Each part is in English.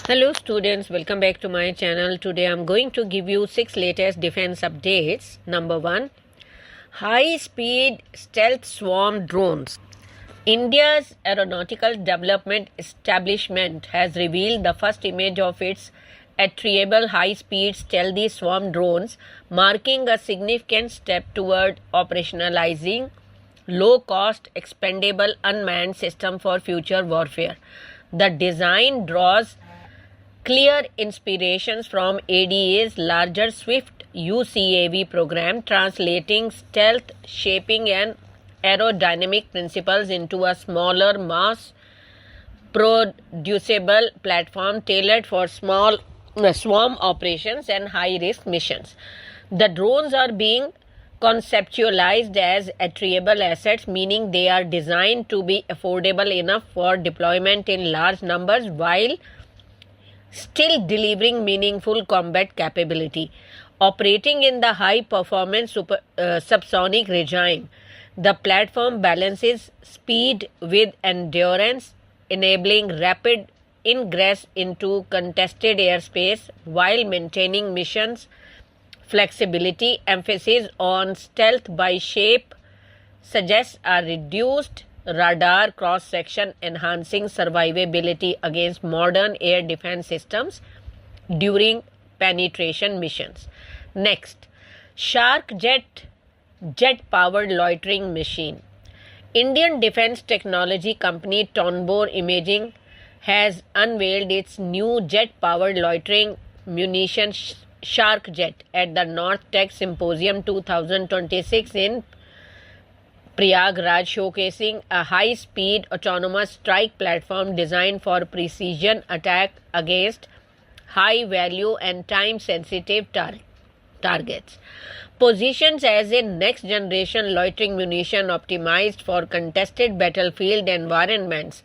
Hello students, welcome back to my channel. Today I'm going to give you 6 latest defense updates. Number 1, high speed stealth swarm drones. India's Aeronautical Development Establishment has revealed the first image of its attritable high speed stealthy swarm drones, marking a significant step toward operationalizing low cost expendable unmanned system for future warfare. The design draws clear inspirations from ADA's larger Swift UCAV program, translating stealth, shaping, and aerodynamic principles into a smaller, mass producible platform tailored for small swarm operations and high risk missions. The drones are being conceptualized as attritable assets, meaning they are designed to be affordable enough for deployment in large numbers while still delivering meaningful combat capability. Operating in the high-performance subsonic regime, the platform balances speed with endurance, enabling rapid ingress into contested airspace while maintaining missions flexibility. Emphasis on stealth by shape suggests a reduced radar cross-section, enhancing survivability against modern air defense systems during penetration missions. Next, Shark jet-powered loitering machine. Indian defense technology company Tonbor Imaging has unveiled its new jet-powered loitering munition Shark Jet at the North Tech Symposium 2026 in Prayagraj, showcasing a high-speed autonomous strike platform designed for precision attack against high-value and time-sensitive targets. Positions as a next-generation loitering munition optimized for contested battlefield environments,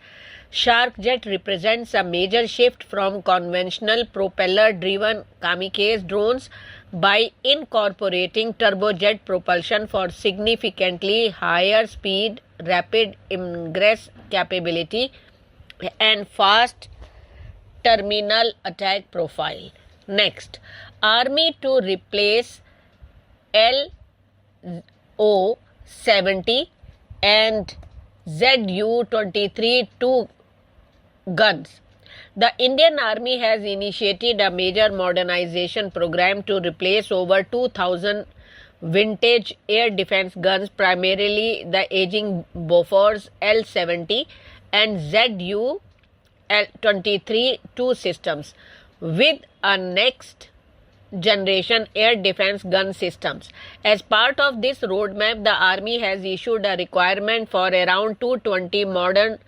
Shark Jet represents a major shift from conventional propeller-driven kamikaze drones by incorporating turbojet propulsion for significantly higher speed, rapid ingress capability, and fast terminal attack profile. Next, Army to replace LO-70 and ZU-23 2 guns. The Indian Army has initiated a major modernization program to replace over 2,000 vintage air defense guns, primarily the aging Bofors L-70 and ZU-23 2 systems, with a next generation air defense gun systems. As part of this roadmap, the Army has issued a requirement for around 220 modern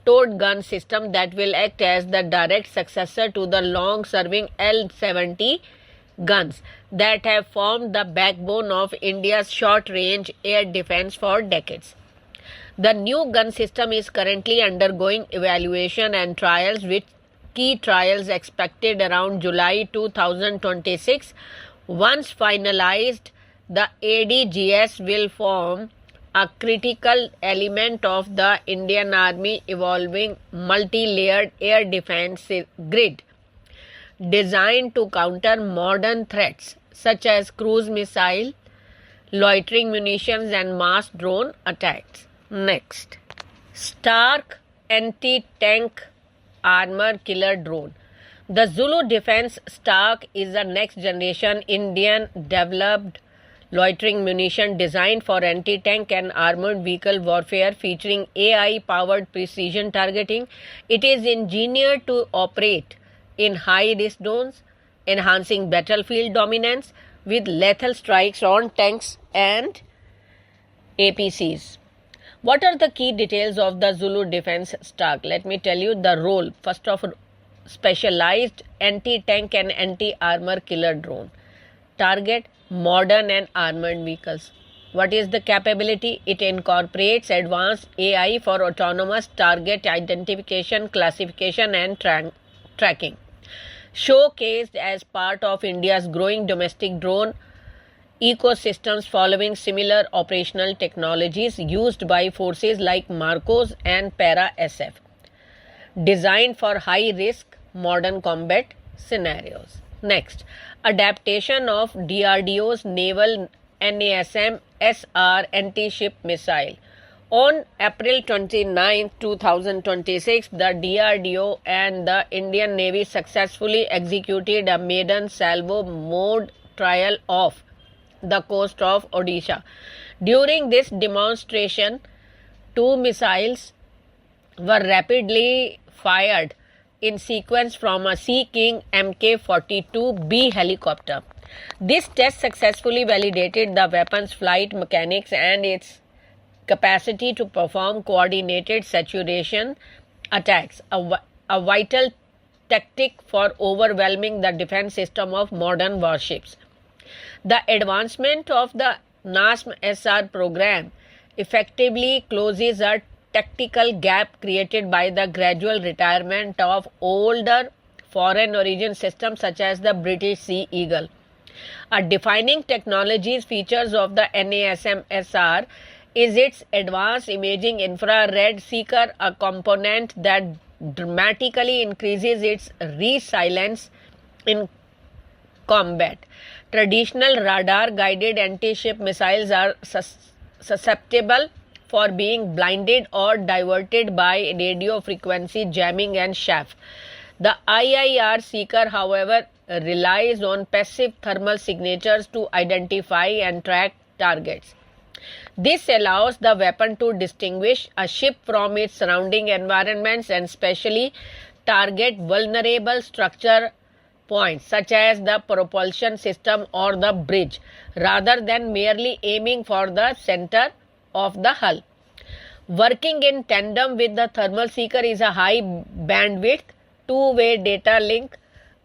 towed gun system that will act as the direct successor to the long-serving L-70 guns that have formed the backbone of India's short-range air defense for decades. The new gun system is currently undergoing evaluation and trials, with key trials expected around July 2026. Once finalized, the ADGS will form a critical element of the Indian Army evolving multi-layered air defense grid, designed to counter modern threats such as cruise missile, loitering munitions, and mass drone attacks. Next, Stark anti-tank armor killer drone. The Zulu Defense Stark is a next-generation Indian-developed loitering munition designed for anti-tank and armored vehicle warfare, featuring AI-powered precision targeting. It is engineered to operate in high-risk zones, enhancing battlefield dominance with lethal strikes on tanks and APCs. What are the key details of the Zulu Defense Stark? Let me tell you the role. First of all, specialized anti-tank and anti-armor killer drone. Target: modern and armored vehicles. What is the capability? It incorporates advanced AI for autonomous target identification, classification, and tracking. Showcased as part of India's growing domestic drone ecosystems following similar operational technologies used by forces like Marcos and Para SF. Designed for high risk modern combat scenarios. Next, adaptation of DRDO's naval NASM SR anti-ship missile. On April 29, 2026, the DRDO and the Indian Navy successfully executed a maiden salvo mode trial off the coast of Odisha. During this demonstration, two missiles were rapidly fired in sequence from a Sea King Mk-42B helicopter. This test successfully validated the weapon's flight mechanics and its capacity to perform coordinated saturation attacks, a vital tactic for overwhelming the defense system of modern warships. The advancement of the NASM SR program effectively closes a tactical gap created by the gradual retirement of older foreign origin systems such as the British Sea Eagle. A defining technologies features of the NASM SR is its advanced imaging infrared seeker, a component that dramatically increases its resilience in combat. Traditional radar-guided anti-ship missiles are susceptible for being blinded or diverted by radio frequency jamming and chaff. The IIR seeker, however, relies on passive thermal signatures to identify and track targets. This allows the weapon to distinguish a ship from its surrounding environments and specially target vulnerable structure points such as the propulsion system or the bridge, rather than merely aiming for the center of the hull. Working in tandem with the thermal seeker is a high bandwidth two-way data link,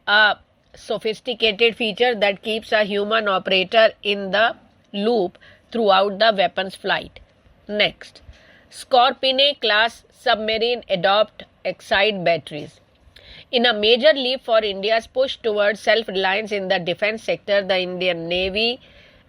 a sophisticated feature that keeps a human operator in the loop throughout the weapon's flight. Next, Scorpene class submarine adopt Exide batteries. In a major leap for India's push towards self-reliance in the defense sector, the Indian Navy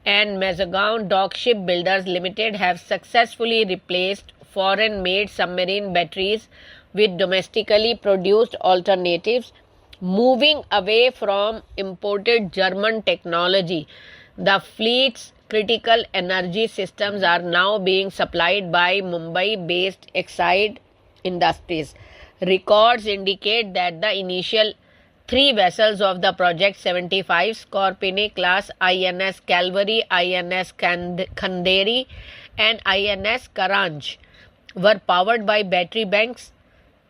and Mazagon Dock Shipbuilders Limited have successfully replaced foreign-made submarine batteries with domestically produced alternatives, moving away from imported German technology. The fleet's critical energy systems are now being supplied by Mumbai-based Exide Industries. Records indicate that the initial 3 vessels of the Project 75 Scorpene class INS Calvary, INS Khanderi and INS Karanj were powered by battery banks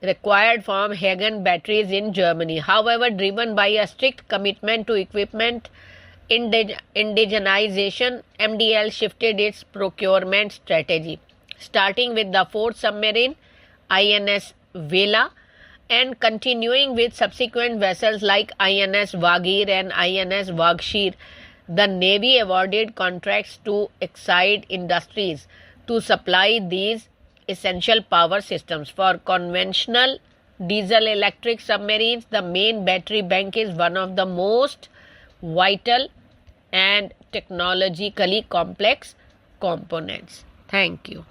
required from Hagen batteries in Germany. However, driven by a strict commitment to equipment indigenization, MDL shifted its procurement strategy, starting with the 4th submarine, INS Vela, and continuing with subsequent vessels like INS Wagir and INS Wagshir. The Navy awarded contracts to Exide Industries to supply these essential power systems. For conventional diesel-electric submarines, the main battery bank is one of the most vital and technologically complex components. Thank you.